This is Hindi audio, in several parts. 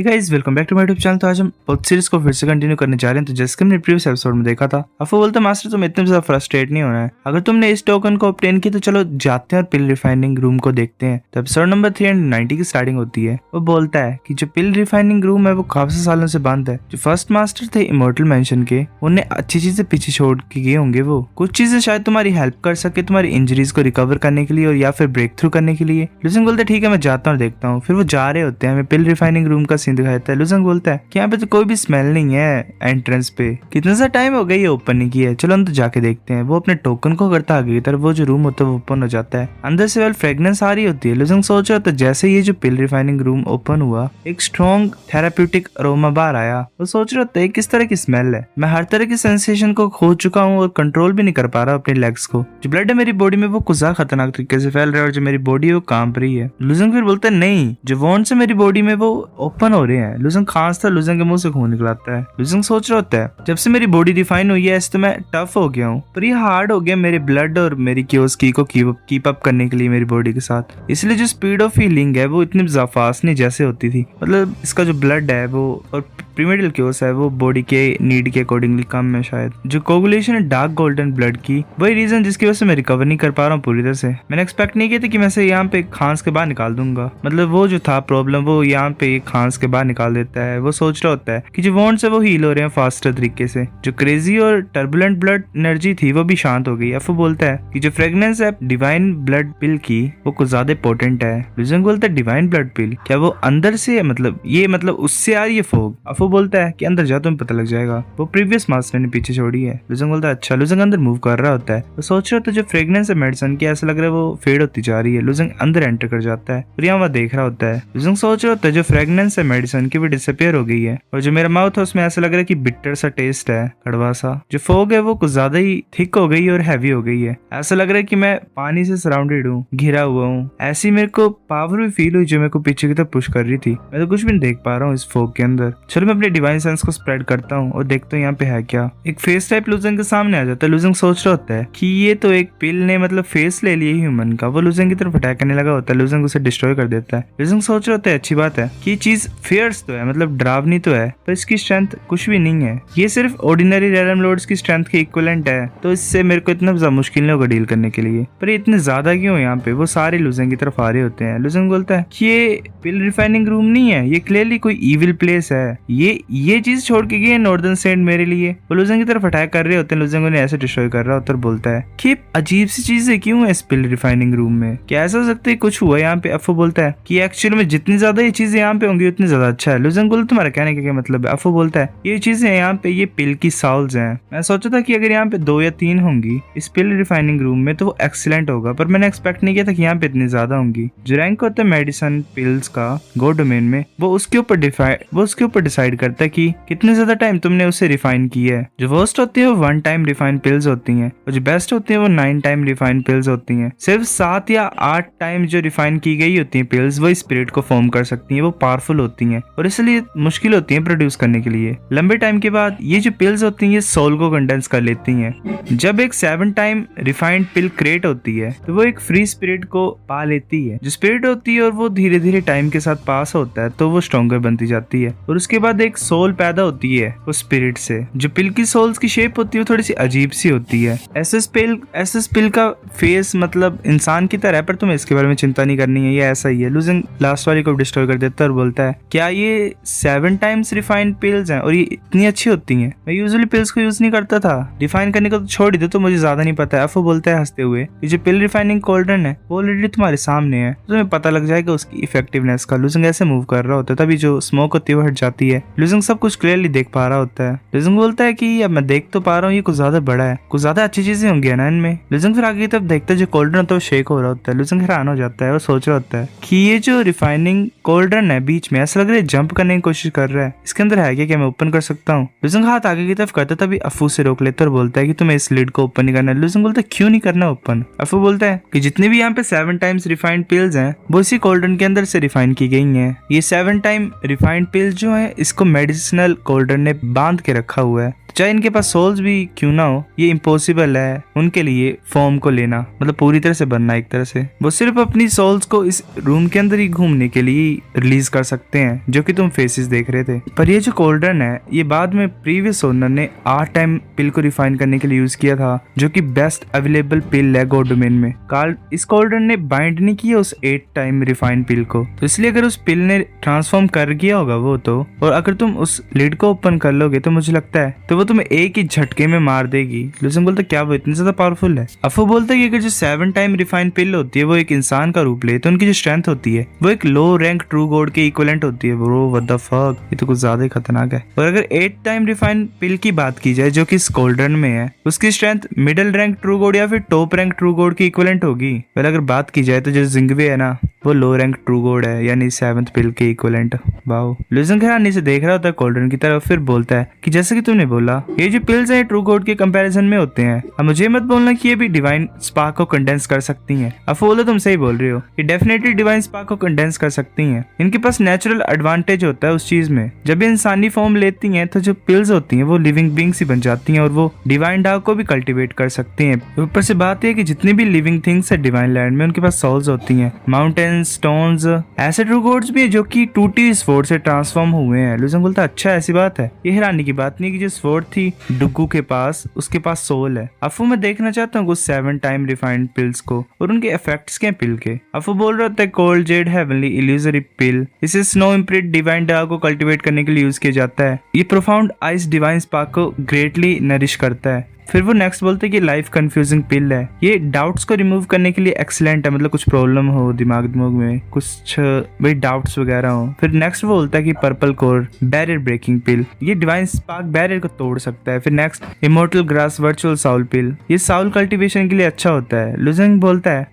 Hey guys, welcome back to my YouTube channel. तो आज हम बहुत सीरीज को फिर से कंटिन्यू करने जा रहे हैं। तो जैसे कि हमने प्रीवियस एपिसोड में देखा था, अफो बोलता मास्टर तुम इतने ज्यादा फ्रस्ट्रेट नहीं होना है। अगर तुमने इस टोकन को ऑब्टेन किया तो चलो जाते हैं और पिल रिफाइनिंग रूम को देखते हैं। तो एपिसोड नंबर 390 की स्टार्टिंग होती है। वो बोलता है कि जो पिल रिफाइनिंग रूम है वो काफी सालों से बंद है। जो फर्स्ट मास्टर थे इमोर्टल मेंशन के, उन्हें अच्छी चीजें पीछे छोड़ के गए होंगे। वो कुछ चीजें शायद तुम्हारी हेल्प कर सके तुम्हारी इंजरीज को रिकवर करने के लिए और या फिर ब्रेक थ्रू करने के लिए। लुजंग बोलता है ठीक है मैं जाता हूँ देखता हूँ। फिर वो जा रहे होते हैं, हमें पिल रिफाइनिंग रूम का सीन दिखाया जाता है। लुजंग बोलता है कि यहाँ पे तो कोई भी स्मेल नहीं है एंट्रेंस पे, कितना सा टाइम हो गया ये ओपन नहीं किया है, चलो अंदर जाके देखते हैं। वो अपने टोकन को करता आगे की तरफ, वो जो रूम होता है वो ओपन हो जाता है। अंदर से वेल फ्रेग्रेंस आ रही होती है। लुजंग सोच रहा था जैसे ये जो पिल रिफाइनिंग रूम ओपन हुआ, एक स्ट्रॉन्ग थेराप्यूटिक अरोमा बाहर आया। वो सोच रहा था किस तरह की स्मेल है, मैं हर तरह की सेंसेशन को खो चुका हूँ और कंट्रोल भी नहीं कर पा रहा अपने लेग्स को। जो ब्लड है मेरी बॉडी में वो कुछ ज्यादा खतरनाक तरीके से फैल रहा है और जो मेरी बॉडी है वो कांप रही है। लुजंग फिर बोलता है नहीं, जो वॉन्ट्स है मेरी बॉडी में वो ओपन हो रहे हैं। लुजंग खांसता, लुजंग के मुंह से खून निकलाता है। लुजंग सोच रहा होता है जब से मेरी बॉडी डिफाइन हुई है ऐसे तो मैं टफ हो गया हूँ, पर ये हार्ड हो गया मेरे ब्लड और मेरी क्योस की को कीप अप करने के लिए मेरी बॉडी के साथ। इसलिए जो स्पीड ऑफ हीलिंग है वो इतनी फास्ट नहीं जैसे होती थी। मतलब इसका जो ब्लड है वो और प्रीमेडियल क्योस है वो बॉडी के नीड के अकॉर्डिंगली कम है शायद। जो कोगुलेशन है डार्क गोल्डन ब्लड की, वही रीजन जिसकी वजह से मैं रिकवर नहीं कर पा रहा हूँ पूरी तरह से। मैंने एक्सपेक्ट नहीं किया था कि मैं से यहाँ पे खांस के बाहर निकाल दूंगा। मतलब वो जो था प्रॉब्लम वो यहाँ पे खांस के बाहर निकाल देता है। वो सोच रहा होता है कि जो वॉन्ट्स है वो हील हो रहे हैं फास्टर तरीके से। जो क्रेजी और टर्बुलेंट ब्लड एनर्जी थी वो भी शांत हो गई। अफो बोलता है कि जो फ्रेग्रेंस है डिवाइन ब्लड पिल की वो कुछ ज्यादा इंपॉर्टेंट है। लुजंग बोलता है डिवाइन ब्लड पिल क्या वो अंदर से मतलब उससे आ रही है फोग। अफो बोलता है कि अंदर जा तुम्हें पता लग जाएगा, वो प्रीवियस मास्टर ने पीछे छोड़ी है। लुजंग बोलता है अच्छा। लुजंग अंदर मूव कर रहा होता है। वो सोच रहा होता है जो फ्रेग्रेंस है मेडिसिन की ऐसा लग रहा है वो फेड होती जा रही है। लुजंग अंदर एंटर कर जाता है और यहाँ वह देख रहा होता है। लुजंग सोच रहा होता है जो फ्रेग्रेंस है मेडिसिन की वो डिसअपियर हो गई है और जो मेरा माउथ है उसमें ऐसा लग रहा है कि बिटर सा टेस्ट है, कड़वा सा। जो फोग है वो कुछ ज्यादा ही थिक हो गई और हैवी हो गई है। ऐसा लग रहा है कि मैं पानी से सराउंडेड हूँ, घिरा हुआ हूँ। ऐसी मेरे को पावर भी फील हुई जो मेरे को पीछे की तरफ पुश कर रही थी। मैं तो कुछ भी नहीं देख पा रहा हूँ इस फोग के अंदर। चलो मैं अपने डिवाइन सेंस को स्प्रेड करता हूँ और देखता हूँ यहाँ पे है क्या। एक फेस टाइप लुजंग के सामने आ जाता है। लुजंग सोच रहा होता है कि ये तो एक पिल ने फेस ले लिया ह्यूमन का। वो लुजंग की तरफ अटैक करने लगा होता है। लुजंग उसे डिस्ट्रॉय कर देता है। लुजंग सोच रहा होता है अच्छी बात है कि ये चीज फेयर्स तो है, मतलब डरावनी तो है, पर इसकी स्ट्रेंथ कुछ भी नहीं है। ये सिर्फ ऑर्डिनरी रेलम लॉर्ड्स की स्ट्रेंथ के इक्विवेलेंट है, तो इससे मेरे को इतना ज्यादा मुश्किल नहीं होगा डील करने के लिए। पर ये इतने ज्यादा क्यों यहाँ पे? वो सारे लुजंग की तरफ आ रहे होते हैं। लुजंग बोलता है कि ये पिल रिफाइनिंग रूम नहीं है, ये क्लियरली कोई इविल प्लेस है। ये चीज छोड़ के गई है नॉर्दर्न सेंट मेरे लिए। वो लुजंग की तरफ अटैक कर रहे होते हैं। लुजंग उन्हें ऐसे डिस्ट्रॉय कर रहा होता है और बोलता है कि अजीब सी चीजें क्यों है इस पिल रिफाइनिंग रूम में, क्या ऐसा हो सकता है कुछ हुआ यहाँ पे? अफो बोलता है कि एक्चुअली में जितनी ज्यादा ये चीजें यहाँ पे होंगी उतनी ज्यादा अच्छा है। लुजंग बोलता तुम्हारा कहने का क्या मतलब है? अफो बोलता है ये चीजें यहाँ पे ये पिल की साउल्स हैं। मैं सोचा था कि अगर यहाँ पे 2 या 3 होंगी इस पिल रिफाइनिंग रूम में तो वो एक्सीलेंट होगा, पर मैंने एक्सपेक्ट नहीं किया था कि यहाँ पे इतनी ज्यादा होंगी। जो रैंक होता है मेडिसिन पिल्स का गो डोमेन में, वो उसके ऊपर डिसाइड करता है कि कितने ज्यादा टाइम तुमने उसे रिफाइन किया है। जो वर्स्ट होती है वो 1 टाइम रिफाइन पिल्स होती है और जो बेस्ट होती है वो 9 टाइम रिफाइन पिल्स होती हैं। सिर्फ 7 या 8 टाइम जो रिफाइन की गई होती हैं पिल्स वो स्पिरिट को फॉर्म कर सकती हैं। वो पावरफुल होती हैं और इसलिए मुश्किल होती हैं प्रोड्यूस करने के लिए। लंबे टाइम के बाद ये जो पिल्स होती हैं ये सोल को कंडेंस कर लेती हैं। जब एक 7 टाइम रिफाइंड पिल क्रिएट होती है तो वो एक फ्री स्पिरिट को पा लेती है। जो स्पिरिट होती है और वो धीरे धीरे टाइम के साथ पास होता है तो वो स्ट्रॉन्गर बनती जाती है और उसके बाद एक सोल पैदा होती है वो स्पिरिट से। जो पिल की सोल्स की शेप होती है वो थोड़ी सी अजीब सी होती है। एसएस पिल का फेस मतलब इंसान की तरह है, पर तुम्हें इसके बारे में चिंता नहीं करनी है, ये ऐसा ही है। लुजंग लास्ट वाली को डिस्ट्रॉय कर देता है और बोलता है क्या ये 7 टाइम्स रिफाइंड पिल्स हैं और ये इतनी अच्छी होती हैं? मैं यूजुअली पिल्स को यूज नहीं करता था, डिफाइन करने को तो छोड़ ही दो, तो मुझे ज्यादा नहीं पता है। अफो बोलता है हंसते हुए ये जो पिल रिफाइनिंग कोल्डन है वो ऑलरेडी तुम्हारे सामने है, तुम्हें पता लग जाएगा उसकी इफेक्टिवनेस का। लुजंग ऐसे मूव कर रहा होता है, तभी जो स्मोक होती है वो हट जाती है। लुजंग सब कुछ क्लियरली देख पा रहा होता है। लुजंग बोलता है कि अब मैं देख तो पा रहा हूँ ये कुछ ज्यादा बड़ा है, कुछ ज्यादा अच्छी चीजें होंगी ना इनमें। लुजंग फिर आगे की तरफ देखता है जो कोल्डन होता है वो शेक हो रहा होता है। लुजंग हैरान हो जाता है और सोच रहा होता है कि ये जो रिफाइनिंग कोल्डन है बीच में ऐसा लग रहा है जंप करने की कोशिश कर रहा है, इसके अंदर है क्या मैं ओपन कर सकता हूँ? लुजंग हाथ आगे की तरफ करता तभी अफू से रोक लेता और बोलता है कि तुम्हें इस लिड को ओपन नहीं करना है। लुजंग बोलता है क्यों नहीं करना ओपन? अफू बोलता है कि जितने भी यहाँ पे 7 टाइम्स रिफाइंड पिल्स हैं वो इसी कोल्डन के अंदर से रिफाइन की गई हैं। ये 7 टाइम रिफाइंड पिल्स जो है इसको मेडिसिनल कोल्डन ने बांध के रखा हुआ है चाहे इनके पास सोल्स भी क्यों ना हो, ये इम्पॉसिबल है उनके लिए फॉर्म को लेना, मतलब पूरी तरह से बनना। एक तरह से वो सिर्फ अपनी सोल्स को इस रूम के अंदर ही घूमने के लिए रिलीज कर सकते हैं, जो कि तुम फेसेस देख रहे थे। पर ये जो कोल्डन है ये बाद में प्रीवियस ओनर ने 8 टाइम पिल को रिफाइन करने के लिए यूज किया था, जो कि बेस्ट अवेलेबल पिल है गॉड डोमेन में। कार्ल इस कोल्डन ने बाइंड नहीं किया उस 8 टाइम रिफाइन पिल को, तो इसलिए अगर उस पिल ने ट्रांसफॉर्म कर गया होगा वो तो, और अगर तुम उस लिड को ओपन कर लोगे तो मुझे लगता है तो वो तुम्हें एक ही झटके में मार देगी। लुसन बोलता क्या वो इतनी ज्यादा पावरफुल है? अफू बोलता है कि अगर जो 7 टाइम रिफाइन पिल होती है वो एक इंसान का रूप ले तो उनकी जो स्ट्रेंथ होती है वो एक लो रैंक ट्रू गॉड के इक्विवेलेंट होती है। ब्रो व्हाट द फक, ये तो कुछ ज्यादा ही खतरनाक है। और अगर 8 टाइम रिफाइन पिल की बात की जाए जो कि इस कोल्डन में है, उसकी strength middle rank true God या फिर टॉप रैंक ट्रू गॉड की इक्विवेलेंट होगी। पहले अगर बात की जाए तो जो जिंगवे है ना वो लो रैंक ट्रू गॉड है, यानी 7th पिल के इक्विवेलेंट। वाओ। लुसन हैरानी से देख रहा होता है कोल्डन की तरफ, फिर बोलता है कि जैसे कि तुमने बोला ये जो पिल्स हैं ट्रू गॉड के कंपैरिजन में होते हैं, अब मुझे मत बोलना कि ये भी डिवाइन स्पार्क को कंडेंस कर सकती हैं। अब बोलो तुम सही बोल रहे हो, ये डेफिनेटली डिवाइन स्पार्क को कंडेंस कर सकती हैं। इनके पास नेचुरल एडवांटेज होता है उस चीज में, जब ये इंसानी फॉर्म लेती हैं तो जो पिल्स होती हैं वो लिविंग बीइंग्स ही बन जाती हैं और वो डिवाइन डार्क को भी कल्टीवेट कर सकती हैं। ऊपर से बात है कि जितनी भी लिविंग थिंग्स है डिवाइन लैंड में उनके पास सोल्स होती हैं। माउंटेन, स्टोन्स, ऐसे ट्रू गॉड्स भी है जो कि टूटी स्वॉर्ड से ट्रांसफॉर्म हुए हैं। लुसन बोलता अच्छा ऐसी बात है, ये हैरानी की बात नहीं कि जो स्वॉर्ड थी डुग्गू के पास उसके पास सोल है। अफू मैं देखना चाहता हूँ 7 टाइम रिफाइंड पिल्स को और उनके इफेक्ट्स क्या पिल के। अफू बोल रहा था कोल्ड जेड हेवनली इल्यूजरी पिल, इसे स्नो इम्प्रिंट डिवाइन डार्क को कल्टीवेट करने के लिए यूज किया जाता है। ये प्रोफाउंड आइस डिवाइन स्पार्क को ग्रेटली नरिश करता है। फिर वो नेक्स्ट बोलते हैं कि लाइफ कंफ्यूजिंग पिल है, ये डाउट्स को रिमूव करने के लिए एक्सीलेंट है, मतलब कुछ प्रॉब्लम हो दिमाग में, कुछ भाई डाउट्स वगैरह हो। फिर नेक्स्ट वो बोलता है कि purple core barrier breaking pill, ये डिवाइन स्पार्क बैरियर को तोड़ सकता है। फिर next immortal grass virtual soul pill, ये साउल कल्टीवेशन के लिए अच्छा होता है। लुजंग बोलता है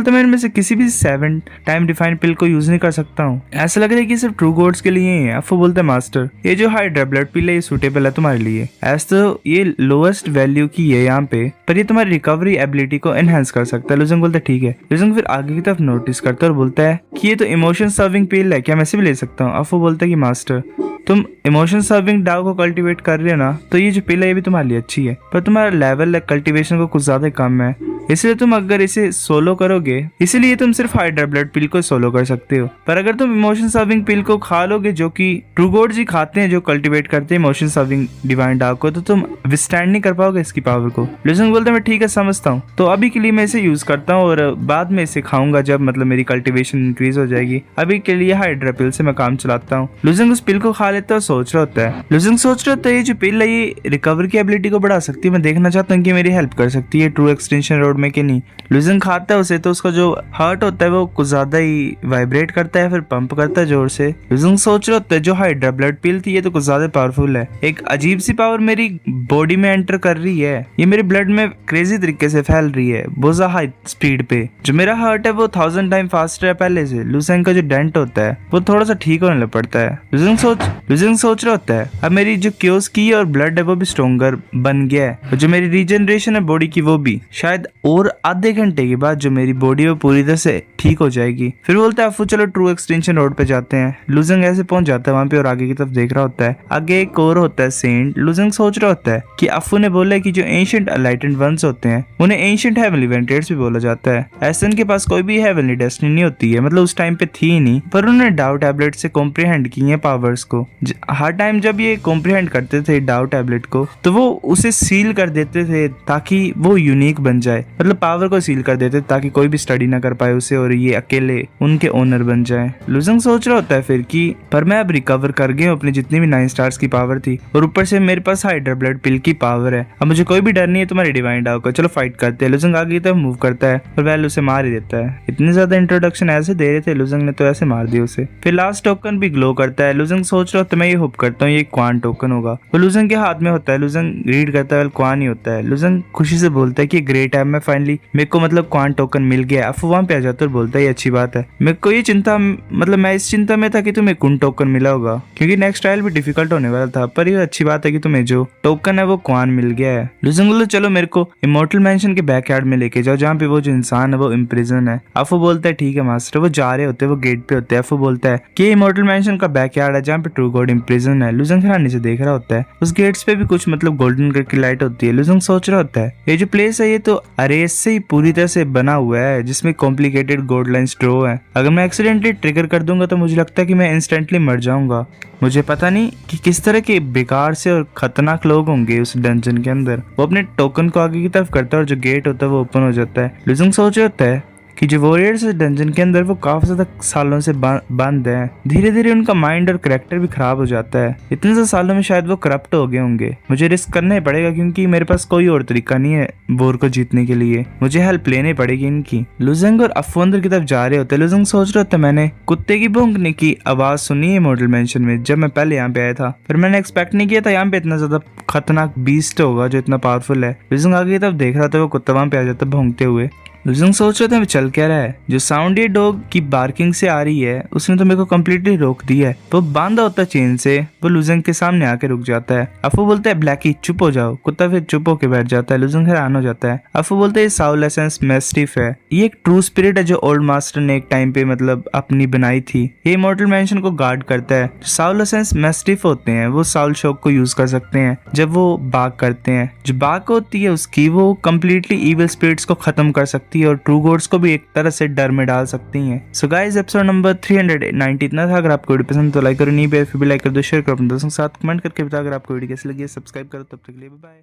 मैं इनमें से किसी भी 7 टाइम डिफाइन पिल को यूज नहीं कर सकता हूँ, ऐसा लग रहा है कि सिर्फ ट्रू गॉड्स के लिए ही है। अफू बोलता है मास्टर ये जो हाइड्रा ब्लड पिल है ये सूटेबल है तुम्हारे लिए, ऐसा तो ये लोएस्ट वैल्यू की है यहाँ पे, पर ये तुम्हारी रिकवरी एबिलिटी को एनहांस कर सकता है। लुजंग बोलता है ठीक है। लुजंग फिर आगे की तरफ नोटिस करता है और बोलता है कि ये तो इमोशन सर्विंग पिल है, क्या मैं इसे भी ले सकता हूँ? अफू बोलता है कि मास्टर तुम इमोशन सर्विंग डाव को कल्टीवेट कर रहे हो ना, तो ये जो पिल है ये भी तुम्हारे लिए अच्छी है, पर तुम्हारा लेवल कल्टीवेशन को कुछ ज्यादा कम है, इसलिए तुम अगर इसे सोलो करोगे, इसीलिए तुम सिर्फ हाइड्रा ब्लड पिल को सोलो कर सकते हो। पर अगर तुम इमोशन सर्विंग पिल को खा लोगे जो कि ट्रू गॉड्स ही खाते हैं जो कल्टीवेट करते हैं इमोशन सर्विंग डिवाइन डार्क को, तो तुम विस्टैंड नहीं कर पाओगे इसकी पावर को। लुजंग बोलते मैं ठीक है समझता हूँ, तो अभी के लिए मैं इसे यूज करता हूँ और बाद में इसे खाऊंगा जब मतलब मेरी कल्टीवेशन इंक्रीज हो जाएगी। अभी के लिए हाइड्रा पिल से मैं काम चलाता हूँ। लुजंग उस पिल को खा लेता है और सोच रहा होता है ये जो पिल है ये रिकवर की एबिलिटी को बढ़ा सकती है, मैं देखना चाहता हूँ कि मेरी हेल्प कर सकती है ट्रू एक्सटेंशन रोड में कि नहीं। लुजंग खाता है उसे तो उसका जो हार्ट होता है वो कुछ ज्यादा ही वाइब्रेट करता है, फिर पंप करता है जोर से। लुजंग सोच रहा होता है जो हाइड्रा ब्लड पिल थी ये तो कुछ ज्यादा पावरफुल है, एक अजीब सी पावर मेरी बॉडी में एंटर कर रही है, ये मेरे ब्लड में क्रेजी तरीके से फैल रही है बहुत हाई स्पीड पे। जो मेरा हार्ट है वो 1000 टाइम फास्टर है पहले से। लुजंग का जो डेंट होता है वो थोड़ा सा ठीक होने लग पड़ता है। लुजंग सोच रहा होता है अब मेरी जो क्योस की और ब्लड है वो भी स्ट्रोंगर बन गया है, और जो मेरी रीजनरेशन है बॉडी की वो भी शायद और आधे घंटे के बाद जो मेरी बॉडी है पूरी तरह से ठीक हो जाएगी। फिर बोलता है अफू चलो ट्रू एक्सटेंशन रोड पे जाते हैं। लुजंग ऐसे पहुंच जाता है वहां पे और आगे की तरफ देख रहा होता है, आगे एक और होता है सेंट। लुजंग सोच रहा होता है कि अफू ने बोला है कि जो एंशिएंट एनलाइटेंड वंस होते हैं उन्हें एंशिएंट हेवनली वेंटेट्स भी बोला जाता है। ऐसे उनके पास कोई भी हेवनली डेस्टिनी नहीं होती है, मतलब उस टाइम पे थी ही नहीं, पर उन्होंने डाउ टैबलेट से कॉम्प्रिहेंड की है पावर्स को। हर टाइम जब ये कॉम्प्रिहेंड करते थे डाउ टैबलेट को तो वो उसे सील कर देते थे ताकि वो यूनिक बन जाए, मतलब पावर को सील कर देते ताकि कोई भी स्टडी ना कर पाए उसे और ये अकेले उनके ओनर बन जाए। लुजंग सोच रहा होता है फिर कि पर मैं अब रिकवर कर गया हूँ अपनी जितनी भी 9 स्टार्स की पावर थी, और ऊपर से मेरे पास हाइड्रा ब्लड पिल की पावर है, अब मुझे कोई भी डर नहीं है तुम्हारी डिवाइन डार्क को, चलो फाइट करते हैं। लुजंग आगे की तरफ मूव करता है और वैल उसे मार ही देता है। इतने ज्यादा इंट्रोडक्शन ऐसे दे रहे थे लुजंग ने तो ऐसे मार दिया उसे। फिर लास्ट टोकन भी ग्लो करता है। लुजंग सोच रहा होता है मैं ये होप करता हूँ ये क्वान टोकन होगा, वो लुजंग के हाथ में होता है। लुजंग रीड करता है क्वान ही होता है। लुजंग खुशी से बोलता है कि ग्रेट है, मैं फाइनली मेरे को मतलब क्वांट टोकन मिल गया। अफू वहाँ पे आ जाता है और बोलता है ये अच्छी बात है। मेरे को ये चिंता मतलब मैं इस चिंता में था कि तुम्हें कुन टोकन मिला होगा क्योंकि नेक्स्ट ट्रायल भी डिफिकल्ट होने वाला था, पर ये अच्छी बात है कि तुम्हें जो टोकन है वो क्वान मिल गया है। लुजंग बोले चलो मेरे को इमोर्टल मैंशन के बैकयार्ड में लेके जाओ जहाँ पे वो जो इंसान है वो इम्प्रिजन है। अफू बोलता है ठीक है मास्टर। वो जा रहे होते हैं, वो गेट पे होते हैं। अफू बोलता है कि इमोर्टल मैंशन का बैकयार्ड है जहाँ पे ट्रू गॉड इम्प्रिजन है। लुजंग हैरानी से देख रहा होता है। उस गेट्स पे भी कुछ मतलब गोल्डन कलर की लाइट होती है। लुजंग सोच रहा होता है ये जो प्लेस है ये तो अरेस से ही पूरी तरह से बना हुआ है जिसमें कॉम्प्लिकेटेड गोल्ड लाइन्स ड्रॉ है। अगर मैं एक्सीडेंटली ट्रिगर कर दूंगा तो मुझे लगता है कि मैं इंस्टेंटली मर जाऊंगा। मुझे पता नहीं कि किस तरह के बेकार से और खतरनाक लोग होंगे उस डंजन के अंदर। वो अपने टोकन को आगे की तरफ करता है और जो गेट होता है वो ओपन हो जाता है। लुजंग सोच रहा होता है कि जो वॉरियर्स डंजन के अंदर वो काफी ज्यादा सालों से बंद है। धीरे धीरे उनका माइंड और करेक्टर भी खराब हो जाता है। इतने से सालों में शायद वो करप्ट हो गए होंगे। मुझे रिस्क करना ही पड़ेगा क्योंकि मेरे पास कोई और तरीका नहीं है वॉर को जीतने के लिए। मुझे हेल्प लेनी पड़ेगी इनकी। लुजंग और अफू अंदर की तरफ जा रहे होते। लुजंग सोच रहा होता मैंने कुत्ते की भौंकने की आवाज सुनी है मॉडल मेंशन में जब मैं पहले यहाँ पे आया था, पर मैंने एक्सपेक्ट नहीं किया था यहाँ पे इतना ज्यादा खतरनाक बीस्ट होगा जो इतना पावरफुल है। लुजंग आगे की तरफ देख रहा था, वो कुत्ता वहां पे आ जाता भौंकते हुए। लुजंग सोच रहे थे चल क्या रहा है। जो साउंड ये डॉग की बार्किंग से आ रही है उसने तो मेरे को कम्प्लीटली रोक दिया है। वो बांधा होता चेन से, वो लुजंग के सामने आके रुक जाता है। अफू बोलता है ब्लैकी चुप हो जाओ। कुत्ता फिर चुप होके बैठ जाता है। लुजंग हैरान हो जाता है। अफू बोलता है साउल एसेंस मैस्टिफ है, ये एक ट्रू स्पिरिट है जो ओल्ड मास्टर ने एक टाइम पे मतलब अपनी बनाई थी। ये इमॉर्टल मैंशन को गार्ड करता है। साउल एसेंस मैस्टिफ होते हैं वो साउल शॉक को यूज कर सकते हैं जब वो बाग करते हैं। जो बाग होती है उसकी वो कम्प्लीटली इविल स्पिरिट्स को खत्म कर सकती है और ट्रू गॉड्स को भी एक तरह से डर में डाल सकती हैं। सो गाइस एपिसोड नंबर 390 इतना था। अगर आपको वीडियो पसंद तो लाइक करो, नहीं फिर भी लाइक कर दो, शेयर करो अपने दोस्तों के साथ, कमेंट करके बताओ अगर आपको वीडियो कैसी लगी है। सब्सक्राइब करो। तब तक के लिए बाय बाय।